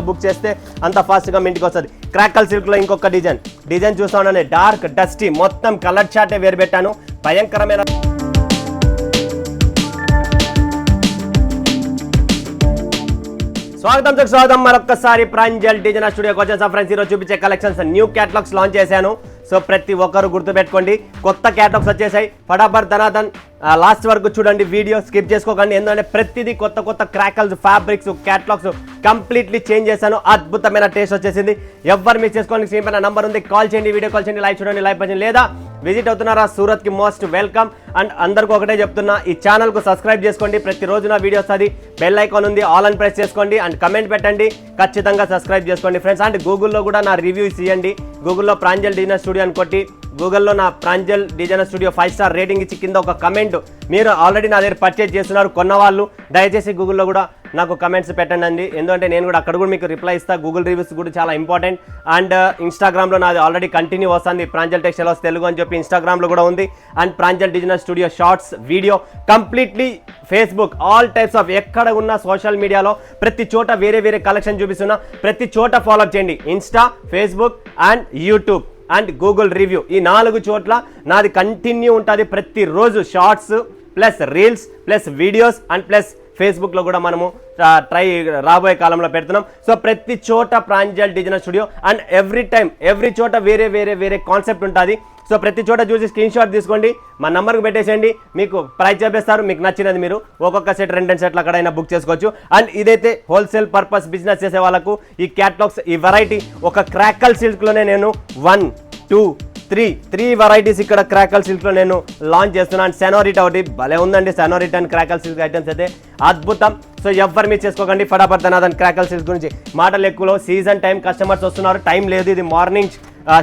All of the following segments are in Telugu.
బుక్ చేస్తే అంత ఫాస్ట్గా మీ ఇంటికి వస్తుంది. క్రాకల్ సిల్క్లో ఇంకొక డిజైన్ చూస్తా ఉన్నాను. డార్క్ డస్టీ మొత్తం కలర్ చార్టే వేరు పెట్టాను. భయంకరమైన స్వాగతం మరొకసారి ప్రాంజల్ డిజైనర్ స్టూడియోకి వచ్చేసాం ఫ్రెండ్స్. ఈరోజు చూపించే కలెక్షన్స్ న్యూ క్యాటలాగ్స్ లాంచ్ చేశాను. సో ప్రతి ఒక్కరు గుర్తుపెట్టుకోండి, కొత్త క్యాటలాగ్స్ వచ్చేసాయి. ఫటాఫట్ ధనాధన్ లాస్ట్ వరకు చూడండి, వీడియో స్కిప్ చేసుకోకండి. ఎందుకంటే ప్రతిదీ కొత్త క్రాకల్స్, ఫ్యాబ్రిక్స్, క్యాటలాగ్స్ కంప్లీట్లీ చేంజ్ చేశాను. అద్భుతమైన టేస్ట్ వచ్చేసింది. ఎవరు మిస్ చేసుకోండి, స్క్రీన్ పైన నంబర్ ఉంది, కాల్ చేయండి, వీడియో కాల్ చేయండి, లైవ్ చూడండి, లైవ్ పంచండి. లేదా విజిట్ అవుతున్నారా సూరత్కి మోస్ట్ వెల్కమ్. అండ్ అందరికీ ఒకటే చెప్తున్నా, ఈ ఛానల్కు సబ్స్క్రైబ్ చేసుకోండి. ప్రతిరోజు నా వీడియో వస్తుంది, బెల్ ఐకాన్ ఉంది, ఆల్ అని ప్రెస్ చేసుకోండి. అండ్ కమెంట్ పెట్టండి, ఖచ్చితంగా సబ్స్క్రైబ్ చేసుకోండి ఫ్రెండ్స్. అండ్ గూగుల్లో కూడా నా రివ్యూస్ ఇవ్వండి. గూగుల్లో ప్రాంజల్ డిజైనర్ స్టూడియో అని కొట్టి గూగుల్లో నా Pranjal designer studio 5 star rating ఇచ్చి కింద ఒక కమెంట్, మీరు ఆల్రెడీ నా దగ్గర పర్చేజ్ చేస్తున్నారు కొన్న వాళ్ళు, దయచేసి గూగుల్లో కూడా నాకు కమెంట్స్ పెట్టండి. ఎందుకంటే నేను కూడా అక్కడ కూడా మీకు రిప్లై ఇస్తాను. గూగుల్ రివ్యూస్ కూడా చాలా ఇంపార్టెంట్. అండ్ ఇన్స్టాగ్రామ్లో నాది ఆల్రెడీ కంటిన్యూ వస్తుంది, ప్రాంజల్ టెక్స్టైల్స్ తెలుగు అని చెప్పి ఇన్స్టాగ్రామ్లో కూడా ఉంది. And Pranjal designer studio shorts video completely Facebook, all types of ఎక్కడ ఉన్న సోషల్ మీడియాలో ప్రతి చోట వేరే కలెక్షన్ చూపిస్తున్నా. ప్రతి చోట ఫాలో చేయండి, Insta, Facebook and YouTube and Google review. ఈ 4 చోట్ల నాది కంటిన్యూ ఉంటుంది. ప్రతిరోజు shorts plus reels plus videos and plus ఫేస్బుక్లో కూడా మనము రాబోయే కాలంలో పెడుతున్నాం. సో ప్రతి చోట Pranjal designer studio and every చోట వేరే కాన్సెప్ట్ ఉంటుంది. సో ప్రతి చోట చూసి స్క్రీన్ షాట్ తీసుకోండి, మా నంబర్కి పెట్టేసేయండి, మీకు ప్రైస్ చెప్పేస్తారు. మీకు నచ్చినది మీరు ఒక్కొక్క సెట్ 2 సెట్లు అక్కడైనా బుక్ చేసుకోవచ్చు. అండ్ ఇదైతే హోల్సేల్ పర్పస్ బిజినెస్ చేసే వాళ్ళకు ఈ క్యాటలాగ్స్, ఈ వెరైటీ ఒక క్రాకల్ సిల్క్లోనే నేను 1, 2, 3 వెరైటీస్ ఇక్కడ క్రాకల్ సిల్క్లో నేను లాంచ్ చేస్తున్నాను. సెనోరిటా ఒకటి భలే ఉందండి. Senorita and crackle silk items అయితే అద్భుతం. సో ఎవరు మిస్ చేసుకోకండి. ఫటాఫట్ ధనాధన్ క్రాకల్ సిల్క్ గురించి మాటలు ఎక్కువలో, సీజన్ టైం, కస్టమర్స్ వస్తున్నారు, టైం లేదు. ఇది మార్నింగ్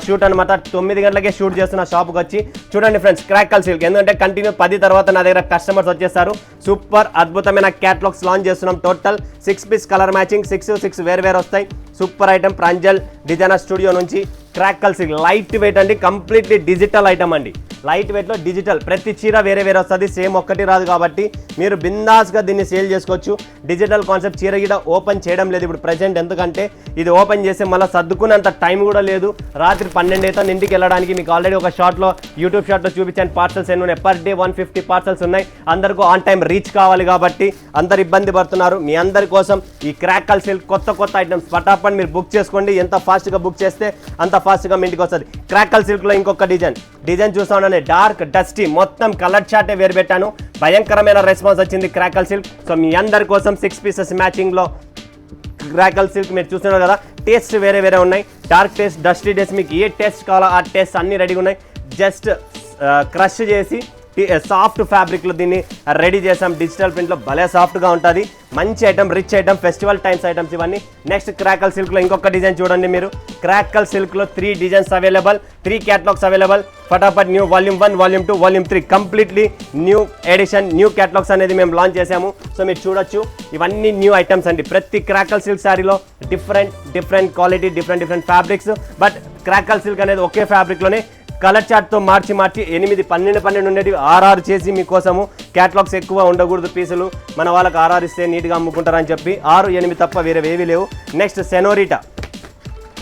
షూట్ అనమాట. 9 గంటలకే షూట్ చేస్తున్న షాప్కి వచ్చి చూడండి ఫ్రెండ్స్ క్రాకల్ సిల్క్. ఎందుకంటే కంటిన్యూ 10 తర్వాత నా దగ్గర కస్టమర్స్ వచ్చేస్తారు. సూపర్ అద్భుతమైన క్యాటలాగ్స్ లాంచ్ చేస్తున్నాం. టోటల్ 6 పీస్ కలర్ మ్యాచింగ్, 6 వేరు వస్తాయి. Super item Pranjal designer studio నుంచి క్రాకల్ సిల్క్. లైట్ వెయిట్ అండి, కంప్లీట్లీ డిజిటల్ ఐటమ్ అండి. లైట్ వెయిట్లో డిజిటల్, ప్రతి చీర వేరే వస్తుంది, సేమ్ ఒక్కటి రాదు. కాబట్టి మీరు బిందాస్గా దీన్ని సేల్ చేసుకోవచ్చు. Digital concept. చీర గిడ ఓపెన్ చేయడం లేదు ఇప్పుడు ప్రెజెంట్, ఎందుకంటే ఇది ఓపెన్ చేస్తే మళ్ళీ సర్దుకునేంత టైం కూడా లేదు. రాత్రి 12 అయితే ఇంటికి వెళ్ళడానికి. మీకు ఆల్రెడీ ఒక షార్ట్లో, యూట్యూబ్ షార్ట్లో చూపించాను పార్సల్స్ ఎన్ని ఉన్నాయి. పర్ డే 150 పార్సల్స్ ఉన్నాయి. అందరికీ ఆన్ టైం రీచ్ కావాలి కాబట్టి అందరు ఇబ్బంది పడుతున్నారు. మీ అందరి కోసం ఈ క్రాకల్ సిల్క్ కొత్త ఐటమ్స్ ఫటాఫట్ మీరు బుక్ చేసుకోండి. ఎంత ఫాస్ట్గా బుక్ చేస్తే అంత ఫాస్ట్గా మీ ఇంటికి వస్తుంది. క్రాకల్ సిల్క్లో ఇంకొక డిజైన్ చూస్తా ఉన్నాను. డార్క్ డస్టీ మొత్తం కలర్ చార్టే వేరు పెట్టాను. భయంకరమైన రెస్పాన్స్ వచ్చింది క్రాకల్ సిల్క్. సో మీ అందరి కోసం 6 పీసెస్ మ్యాచింగ్లో క్రాకల్ సిల్క్ మీరు చూస్తున్నారు కదా. టేస్ట్ వేరే ఉన్నాయి. డార్క్ టేస్ట్, డస్టీ టేస్ట్, మీకు ఏ టేస్ట్ కావాలో ఆ టేస్ట్ అన్నీ రెడీగా ఉన్నాయి. జస్ట్ క్రష్ చేసి సాఫ్ట్ ఫ్యాబ్రిక్లో దీన్ని రెడీ చేసాం. డిజిటల్ ప్రింట్లో భలే సాఫ్ట్గా ఉంటుంది. మంచి item, rich item, festival times items ఇవన్నీ. నెక్స్ట్ క్రాకల్ సిల్క్లో ఇంకొక డిజైన్ చూడండి మీరు. క్రాకల్ సిల్క్లో 3 designs available, 3 catalogues available. Fatafat new volume 1, volume 2, volume 3 completely new edition, new catalogues అనేది మేము లాంచ్ చేసాము. సో మీరు చూడొచ్చు, ఇవన్నీ న్యూ ఐటమ్స్ అండి. ప్రతి క్రాకల్ సిల్క్ శారీలో different quality, different fabrics. But crackle silk అనేది ఒకే ఫ్యాబ్రిక్లోనే కలర్ చార్ట్తో మార్చి 8, 12 ఉండేవి 6 చేసి మీకోసము. క్యాటలాగ్స్ ఎక్కువ ఉండకూడదు పీసులు, మన వాళ్ళకి 6 ఇస్తే నీట్గా అమ్ముకుంటారని చెప్పి 6, 8 తప్ప వేరేవి లేవు. నెక్స్ట్ సెనోరిటా,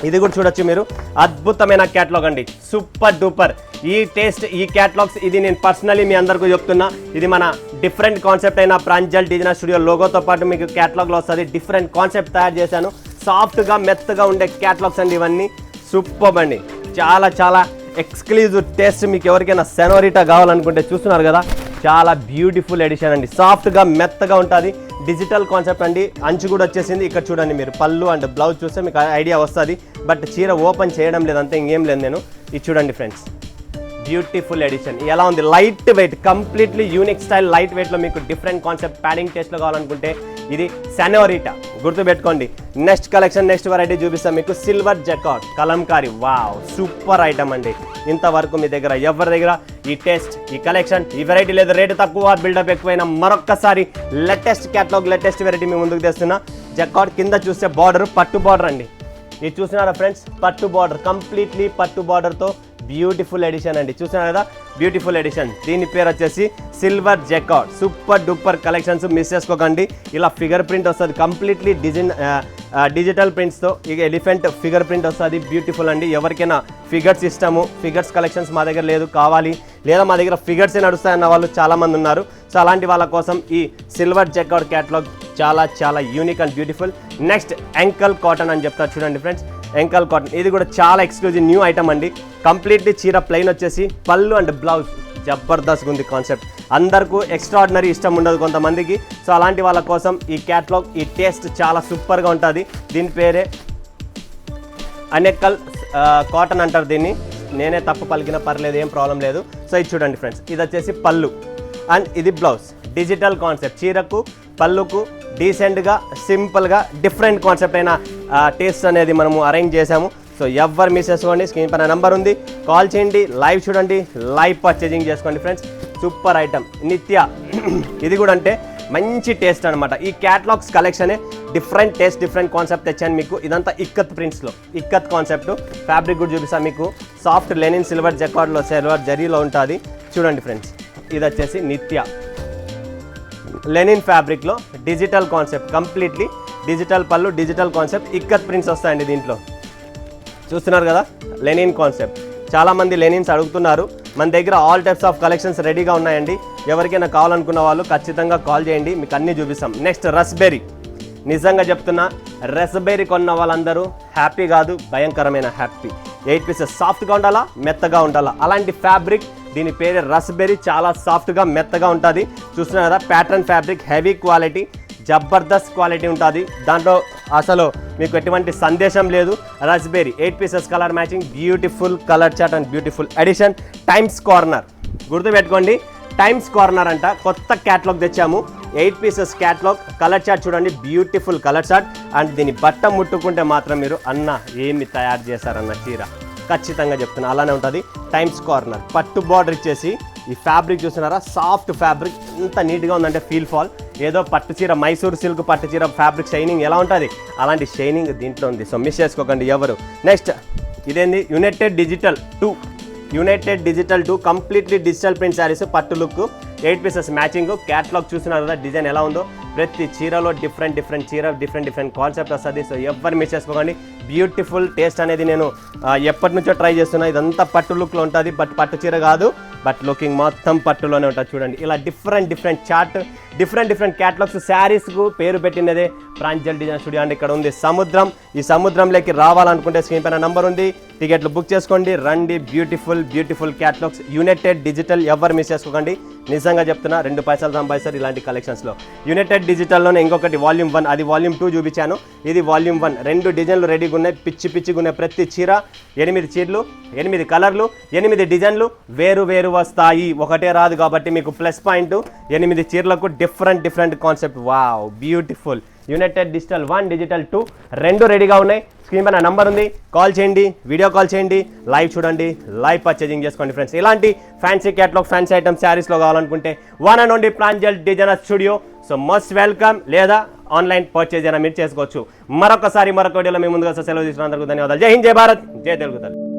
ఇది కూడా చూడొచ్చు మీరు. అద్భుతమైన క్యాటలాగ్ అండి, సూపర్ డూపర్. ఈ టేస్ట్, ఈ క్యాటలాగ్స్, ఇది నేను పర్సనలీ మీ అందరికీ చెప్తున్నా. ఇది మన డిఫరెంట్ కాన్సెప్ట్ అయిన ప్రాంజల్ డిజైనర్ స్టూడియో లోగోతో పాటు మీకు క్యాటలాగ్లో వస్తుంది. డిఫరెంట్ కాన్సెప్ట్ తయారు చేశాను. సాఫ్ట్గా మెత్తగా ఉండే క్యాటలాగ్స్ అండి ఇవన్నీ. సూపర్ అండి, చాలా ఎక్స్క్లూజివ్ టేస్ట్. మీకు ఎవరికైనా సెనోరిటా కావాలనుకుంటే చూస్తున్నారు కదా, చాలా బ్యూటిఫుల్ ఎడిషన్ అండి. సాఫ్ట్గా మెత్తగా ఉంటుంది. డిజిటల్ కాన్సెప్ట్ అండి. అంచు కూడా వచ్చేసింది. ఇక్కడ చూడండి మీరు, పళ్ళు అండ్ బ్లౌజ్ చూస్తే మీకు ఐడియా వస్తుంది. బట్ చీర ఓపెన్ చేయడం లేదంటే ఇంకేం లేదు నేను. ఇది చూడండి ఫ్రెండ్స్, బ్యూటిఫుల్ ఎడిషన్. ఎలా ఉంది? Light weight, completely unique style light వెయిట్లో మీకు డిఫరెంట్ కాన్సెప్ట్ ప్యాడింగ్ టేస్ట్లో కావాలనుకుంటే ఇది సెనోరిటా, గుర్తుపెట్టుకోండి. నెక్స్ట్ కలెక్షన్, నెక్స్ట్ వెరైటీ చూపిస్తాం మీకు. Silver jacquard Kalamkari. Wow, super item అండి. ఇంతవరకు మీ దగ్గర ఎవరి దగ్గర ఈ టేస్ట్, ఈ కలెక్షన్, ఈ వెరైటీ లేదు. రేటు తక్కువ, బిల్డప్ ఎక్కువైనా మరొక్కసారి లేటెస్ట్ క్యాటలాగ్, లేటెస్ట్ వెరైటీ మీ ముందుకు తెస్తున్నా. జకార్డ్ కింద చూస్తే బార్డర్, పట్టు బార్డర్ అండి. ఇది చూసినారా ఫ్రెండ్స్, పట్టు బార్డర్, కంప్లీట్లీ పట్టు బార్డర్తో బ్యూటిఫుల్ ఎడిషన్ అండి. చూసినారు కదా, బ్యూటిఫుల్ ఎడిషన్. దీని పేరు వచ్చేసి silver jacquard. Super duper collections, miss చేసుకోకండి. ఇలా ఫిగర్ ప్రింట్ వస్తుంది, కంప్లీట్లీ డిజిటల్ ప్రింట్స్తో. ఇక ఎలిఫెంట్ ఫిగర్ ప్రింట్ వస్తుంది, బ్యూటిఫుల్ అండి. ఎవరికైనా ఫిగర్స్ ఇష్టము, ఫిగర్స్ కలెక్షన్స్ మా దగ్గర లేదు కావాలి, లేదా మా దగ్గర ఫిగర్సే నడుస్తాయన్న వాళ్ళు చాలామంది ఉన్నారు. సో అలాంటి వాళ్ళ కోసం ఈ సిల్వర్ జెకార్డ్ క్యాటలాగ్ చాలా చాలా unique and beautiful. Next ankle cotton అని చెప్తారు చూడండి ఫ్రెండ్స్, యాంకల్ కాటన్. ఇది కూడా చాలా ఎక్స్క్లూజివ్ న్యూ ఐటమ్ అండి. కంప్లీట్లీ చీర ప్లెయిన్ వచ్చేసి పళ్ళు అండ్ బ్లౌజ్ జబర్దస్త్ ఉంది కాన్సెప్ట్. అందరికీ ఎక్స్ట్రాడినరీ ఇష్టం ఉండదు కొంతమందికి. సో అలాంటి వాళ్ళ కోసం ఈ క్యాటలాగ్, ఈ టేస్ట్ చాలా సూపర్గా ఉంటుంది. దీని పేరే అనెక్కల్ కాటన్ అంటారు దీన్ని. నేనే తప్పు పలికినా పర్లేదు, ఏం ప్రాబ్లం లేదు. సో ఇది చూడండి ఫ్రెండ్స్, ఇది వచ్చేసి పళ్ళు అండ్ ఇది బ్లౌజ్. డిజిటల్ కాన్సెప్ట్, చీరకు పళ్ళుకు డీసెంట్గా సింపుల్గా డిఫరెంట్ కాన్సెప్ట్ అయిన టేస్ట్ అనేది మనము అరేంజ్ చేసాము. సో ఎవరు మిస్ చేసుకోండి, స్క్రీన్ పైన నెంబర్ ఉంది, కాల్ చేయండి, లైవ్ చూడండి, లైవ్ పర్చేజింగ్ చేసుకోండి ఫ్రెండ్స్. Super item Nitya. ఇది కూడా అంటే మంచి టేస్ట్ అనమాట. ఈ క్యాటలాగ్స్ కలెక్షనే డిఫరెంట్ టేస్ట్, డిఫరెంట్ కాన్సెప్ట్ తెచ్చాను మీకు. ఇదంతా ఇక్కత్ ప్రింట్స్లో, ఇక్కత్ కాన్సెప్ట్. ఫ్యాబ్రిక్ కూడా చూపిస్తాను మీకు. సాఫ్ట్ లెనిన్ సిల్వర్ జెకార్డ్లో, సిల్వర్ జరీలో ఉంటుంది. చూడండి ఫ్రెండ్స్, ఇది వచ్చేసి నిత్య లెనిన్ ఫ్యాబ్రిక్లో డిజిటల్ కాన్సెప్ట్, కంప్లీట్లీ డిజిటల్ పళ్ళు, డిజిటల్ కాన్సెప్ట్, ఇక్కత్ ప్రింట్స్ వస్తాయండి దీంట్లో. చూస్తున్నారు కదా, లెనిన్ కాన్సెప్ట్. చాలామంది లెనిన్స్ అడుగుతున్నారు. మన దగ్గర ఆల్ టైప్స్ ఆఫ్ కలెక్షన్స్ రెడీగా ఉన్నాయండి. ఎవరికైనా కావాలనుకున్న వాళ్ళు ఖచ్చితంగా కాల్ చేయండి, మీకు అన్నీ చూపిస్తాం. Next raspberry. నిజంగా చెప్తున్నా, రస్బెర్రీ కొన్న వాళ్ళందరూ హ్యాపీ కాదు, భయంకరమైన హ్యాపీ. 8 పీసెస్ సాఫ్ట్గా ఉండాలా, మెత్తగా ఉండాలా, అలాంటి ఫ్యాబ్రిక్. దీని పేరు రస్బెర్రీ. చాలా సాఫ్ట్గా మెత్తగా ఉంటుంది. చూస్తున్నారు కదా, ప్యాటర్న్ ఫ్యాబ్రిక్, హెవీ క్వాలిటీ, జబర్దస్త్ క్వాలిటీ ఉంటుంది. దాంట్లో అసలు మీకు ఎటువంటి సందేశం లేదు. Raspberry 8 pieces colour matching, beautiful colour chart and beautiful edition. Times Corner గుర్తుపెట్టుకోండి, టైమ్స్ కార్నర్ అంట. కొత్త క్యాటలాగ్ తెచ్చాము, 8 పీసెస్ క్యాటలాగ్. కలర్ చార్ట్ చూడండి, బ్యూటిఫుల్ కలర్ చార్ట్. అండ్ దీని బట్ట ముట్టుకుంటే మాత్రం మీరు అన్న ఏమి తయారు చేశారన్న చీర ఖచ్చితంగా చెప్తున్నా, అలానే ఉంటుంది. టైమ్స్ కార్నర్ పట్టు బార్డర్ ఇచ్చేసి, ఈ ఫ్యాబ్రిక్ చూస్తున్నారా, సాఫ్ట్ ఫ్యాబ్రిక్. ఎంత నీట్గా ఉందంటే ఫీల్ ఫాల్. ఏదో పట్టు చీర, మైసూర్ సిల్క్ పట్టు చీర ఫ్యాబ్రిక్ షైనింగ్ ఎలా ఉంటుంది, అలాంటి షైనింగ్ దీంట్లో ఉంది. సో మిస్ చేసుకోకండి ఎవరు. నెక్స్ట్ ఇదేంది, United digital 2. United digital 2 completely digital print saris, పట్టు లుక్, 8 పీసెస్ మ్యాచింగ్. క్యాటలాగ్ చూస్తున్నారు కదా, డిజైన్ ఎలా ఉందో. ప్రతి చీరలో డిఫరెంట్ చీర, డిఫరెంట్ కాన్సెప్ట్ వస్తుంది. సో ఎవరు మిస్ చేసుకోకండి. బ్యూటిఫుల్ టేస్ట్ అనేది నేను ఎప్పటి నుంచో ట్రై చేస్తున్నా. ఇదంతా పట్టు లుక్లో ఉంటుంది, బట్ పట్టు చీర కాదు, బట్ లుకింగ్ మొత్తం పట్టులోనే ఉంటుంది. చూడండి, ఇలా డిఫరెంట్ చార్ట్, డిఫరెంట్ క్యాటలాగ్స్. శారీస్కు పేరు పెట్టినదే ప్రాంజల్ డిజైన్ స్టూడియో అండి. ఇక్కడ ఉంది సముద్రం. ఈ సముద్రంలోకి రావాలనుకుంటే స్క్రీన్ పైన నంబర్ ఉంది, టికెట్లు బుక్ చేసుకోండి, రండి. Beautiful catalogues, United digital. ఎవరు మిస్ చేసుకోకండి. నిజంగా చెప్తున్నా, 2 పైసలు సంపాదిస్తారు ఇలాంటి కలెక్షన్స్లో. యునైటెడ్ డిజిటల్లోనే ఇంకొకటి వాల్యూమ్ 1, అది వాల్యూమ్ 2 చూపించాను, ఇది వాల్యూమ్ 1. 2 డిజైన్లు రెడీగా ఉన్నాయి, పిచ్చిగా ఉన్నాయి. ప్రతి చీర 8 చీరలు, 8 కలర్లు, 8 డిజైన్లు వేరు వస్తాయి. ఒకటే రాదు కాబట్టి మీకు ప్లస్ పాయింట్. 8 చీరలకు different concept. Wow, beautiful. United digital 1, digital 2 2 రెడీగా ఉన్నాయి. స్క్రీన్ పైన నంబర్ ఉంది, కాల్ చేయండి, వీడియో కాల్ చేయండి, లైవ్ చూడండి, లైవ్ పర్చేజింగ్ చేసుకోండి ఫ్రెండ్స్. ఇలాంటి ఫ్యాన్సీ క్యాటలాగ్, ఫ్యాన్సీ ఐటమ్స్ శారీస్లో కావాలనుకుంటే 1 and only Pranjal designer studio. So must welcome. లేదా ఆన్లైన్ పర్చేజ్ అయినా మీరు చేసుకోవచ్చు. మరొక వీడియోలో మీ ముందుగా సెలవు తీసుకున్నందుకు ధన్యవాదాలు. జై హింద్, జై భారత్, జై తెలుగు తల్లి.